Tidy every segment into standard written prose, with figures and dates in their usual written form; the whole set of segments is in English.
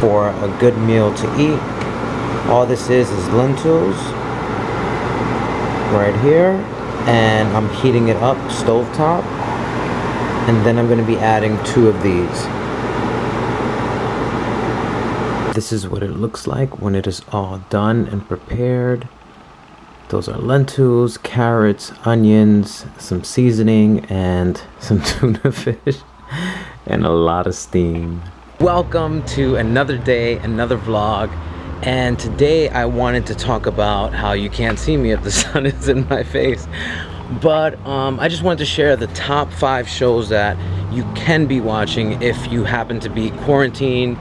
for a good meal to eat. All this is lentils right here, and I'm heating it up stovetop, and then I'm going to be adding 2 of these. This is what it looks like when it is all done and prepared. Those are lentils, carrots, onions, some seasoning, and some tuna fish, and a lot of steam. Welcome to another day, another vlog. And today I wanted to talk about how you can't see me if the sun is in my face. But I just wanted to share the top 5 shows that you can be watching if you happen to be quarantined,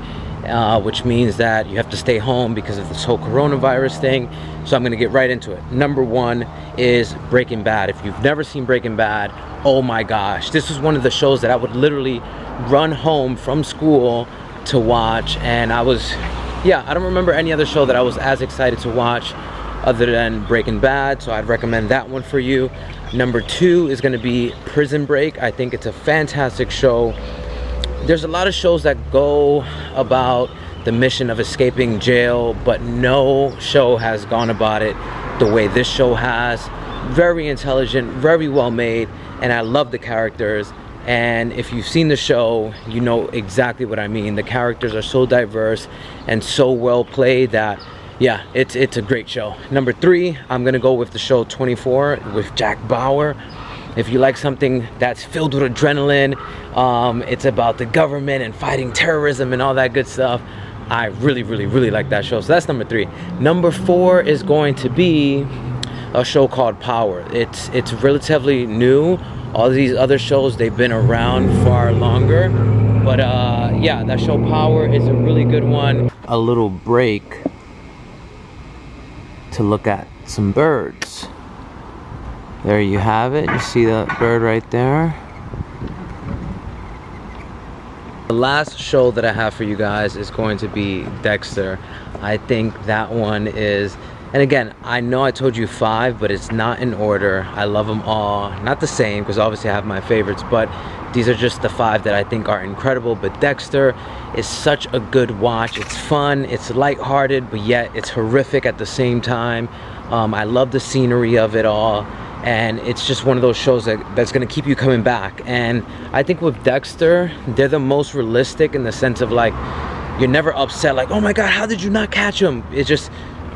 which means that you have to stay home because of this whole coronavirus thing. So I'm gonna get right into it. Number 1 is Breaking Bad. If you've never seen Breaking Bad, oh my gosh, this was one of the shows that I would literally run home from school to watch. And I don't remember any other show that I was as excited to watch other than Breaking Bad, so I'd recommend that one for you. Number 2 is gonna be Prison Break. I think it's a fantastic show. There's a lot of shows that go about the mission of escaping jail, but no show has gone about it the way this show has. Very intelligent, very well made, and I love the characters. And if you've seen the show, you know exactly what I mean. The characters are so diverse and so well played that, yeah, it's a great show. Number 3, I'm gonna go with the show 24 with Jack Bauer. If you like something that's filled with adrenaline, it's about the government and fighting terrorism and all that good stuff, I really like that show. So that's number 3. Number 4 is going to be a show called Power. It's relatively new. All these other shows, they've been around far longer. But yeah, that show Power is a really good one. A little break to look at some birds. There you have it. You see that bird right there? The last show that I have for you guys is going to be Dexter. I think that one is, and again, I know I told you 5, but it's not in order. I love them all. Not the same, because obviously I have my favorites, but these are just the 5 that I think are incredible. But Dexter is such a good watch. It's fun, it's lighthearted, but yet it's horrific at the same time. I love the scenery of it all. And it's just one of those shows that's gonna keep you coming back. And I think with Dexter, they're the most realistic in the sense of, like, you're never upset like, oh my god, how did you not catch him? It's just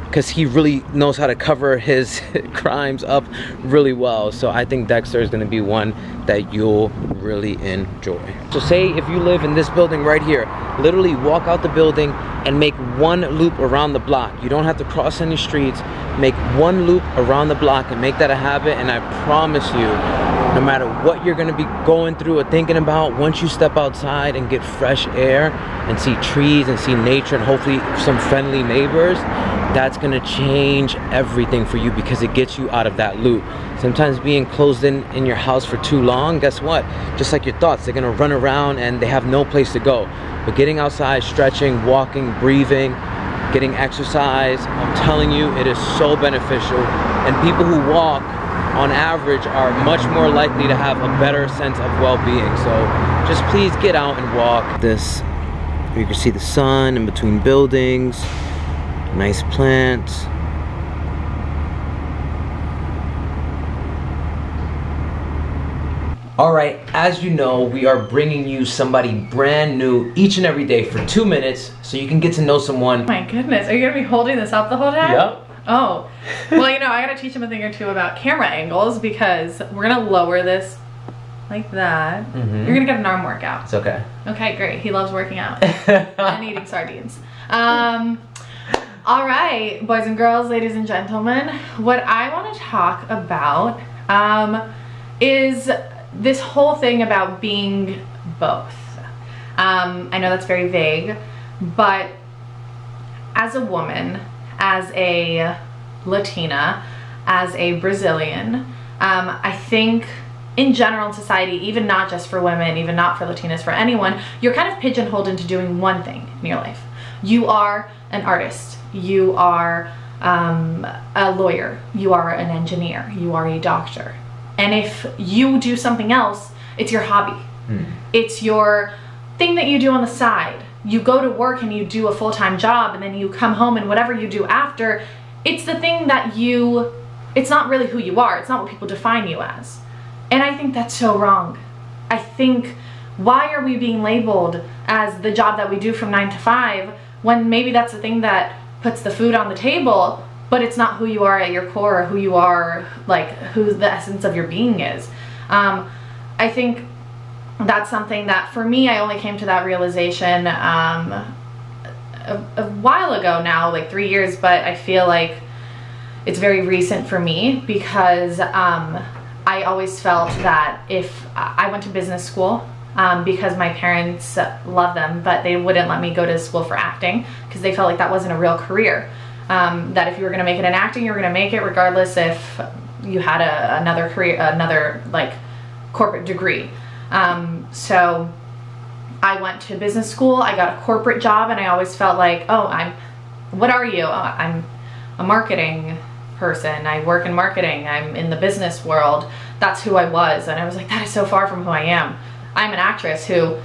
because he really knows how to cover his crimes up really well. So I think Dexter is gonna be one that you'll really enjoy. So say if you live in this building right here, literally walk out the building and make 1 loop around the block. You don't have to cross any streets. Make 1 loop around the block and make that a habit, and I promise you, no matter what you're gonna be going through or thinking about, once you step outside and get fresh air and see trees and see nature and hopefully some friendly neighbors, that's gonna change everything for you because it gets you out of that loop. Sometimes being closed in your house for too long, guess what? Just like your thoughts, they're gonna run around and they have no place to go. But getting outside, stretching, walking, breathing, getting exercise, I'm telling you, it is so beneficial. And people who walk, on average, are much more likely to have a better sense of well-being. So just please get out and walk. This, you can see the sun in between buildings, nice plants. All right, as you know, we are bringing you somebody brand new each and every day for 2 minutes so you can get to know someone. Oh my goodness, are you gonna be holding this up the whole time? Yep. Oh, well, you know, I gotta teach him a thing or two about camera angles because we're gonna lower this like that. You're gonna get an arm workout. It's okay. Okay, great. He loves working out and eating sardines. All right, boys and girls, ladies and gentlemen, what I want to talk about is this whole thing about being both. I know that's very vague, but as a woman, as a Latina, as a Brazilian, I think in general in society, even not just for women, even not for Latinas, for anyone, you're kind of pigeonholed into doing one thing in your life. You are an artist, you are a lawyer, you are an engineer, you are a doctor. And if you do something else, it's your hobby. It's your thing that you do on the side. you go to work and you do a full-time job, and then you come home and whatever you do after, it's the thing that it's not really who you are. It's not what people define you as. And I think that's so wrong. I think, why are we being labeled as the job that we do from 9 to 5 when maybe that's the thing that puts the food on the table, but it's not who you are at your core, or who you are, like who the essence of your being is. I think that's something that for me, I only came to that realization a while ago now, like 3 years, but I feel like it's very recent for me because I always felt that if I went to business school because my parents love them, but they wouldn't let me go to school for acting because they felt like that wasn't a real career. That if you were going to make it in acting, you were going to make it regardless if you had another career, another like corporate degree. So I went to business school, I got a corporate job, and I always felt like, what are you? Oh, I'm a marketing person. I work in marketing. I'm in the business world. That's who I was. And I was like, that is so far from who I am. I'm an actress who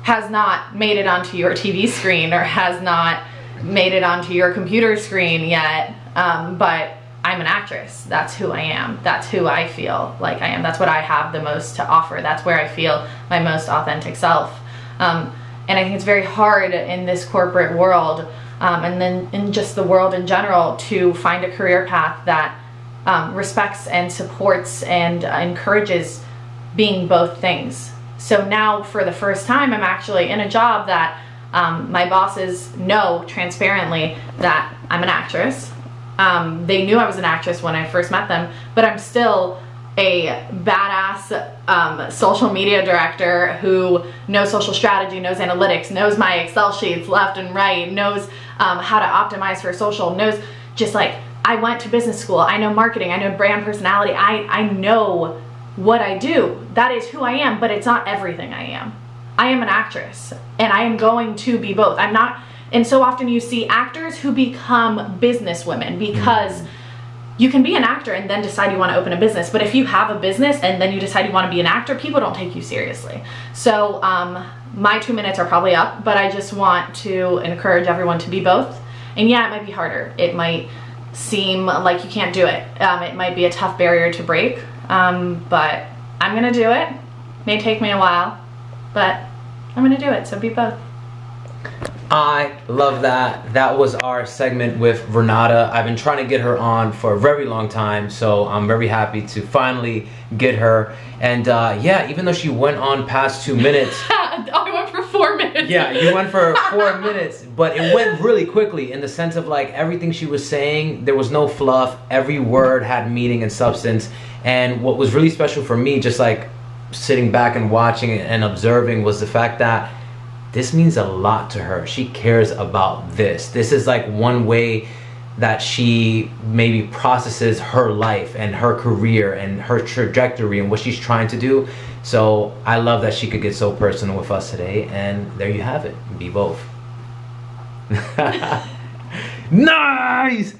has not made it onto your TV screen or has not made it onto your computer screen yet. But I'm an actress. That's who I am. That's who I feel like I am. That's what I have the most to offer. That's where I feel my most authentic self. And I think it's very hard in this corporate world, and then in just the world in general, to find a career path that respects and supports and encourages being both things. So now for the first time, I'm actually in a job that my bosses know transparently that I'm an actress. They knew I was an actress when I first met them, but I'm still a badass social media director who knows social strategy, knows analytics, knows my Excel sheets left and right, knows how to optimize for social, knows just like, I went to business school, I know marketing, I know brand personality, I know what I do. That is who I am, but it's not everything I am. I am an actress, and I am going to be both. I'm not, and so often you see actors who become businesswomen because you can be an actor and then decide you want to open a business. But if you have a business and then you decide you want to be an actor, people don't take you seriously. So my 2 minutes are probably up, but I just want to encourage everyone to be both. And yeah, it might be harder. It might seem like you can't do it. It might be a tough barrier to break, but I'm going to do it. May take me a while, but I'm going to do it. So be both. I love that. That was our segment with Renata. I've been trying to get her on for a very long time, so I'm very happy to finally get her. And yeah, even though she went on past 2 minutes. I went for 4 minutes. Yeah, you went for 4 minutes, but it went really quickly in the sense of like everything she was saying, there was no fluff. Every word had meaning and substance. And what was really special for me, just like sitting back and watching and observing, was the fact that this means a lot to her. She cares about this. This is like one way that she maybe processes her life and her career and her trajectory and what she's trying to do. So I love that she could get so personal with us today. And there you have it. Be both. Nice!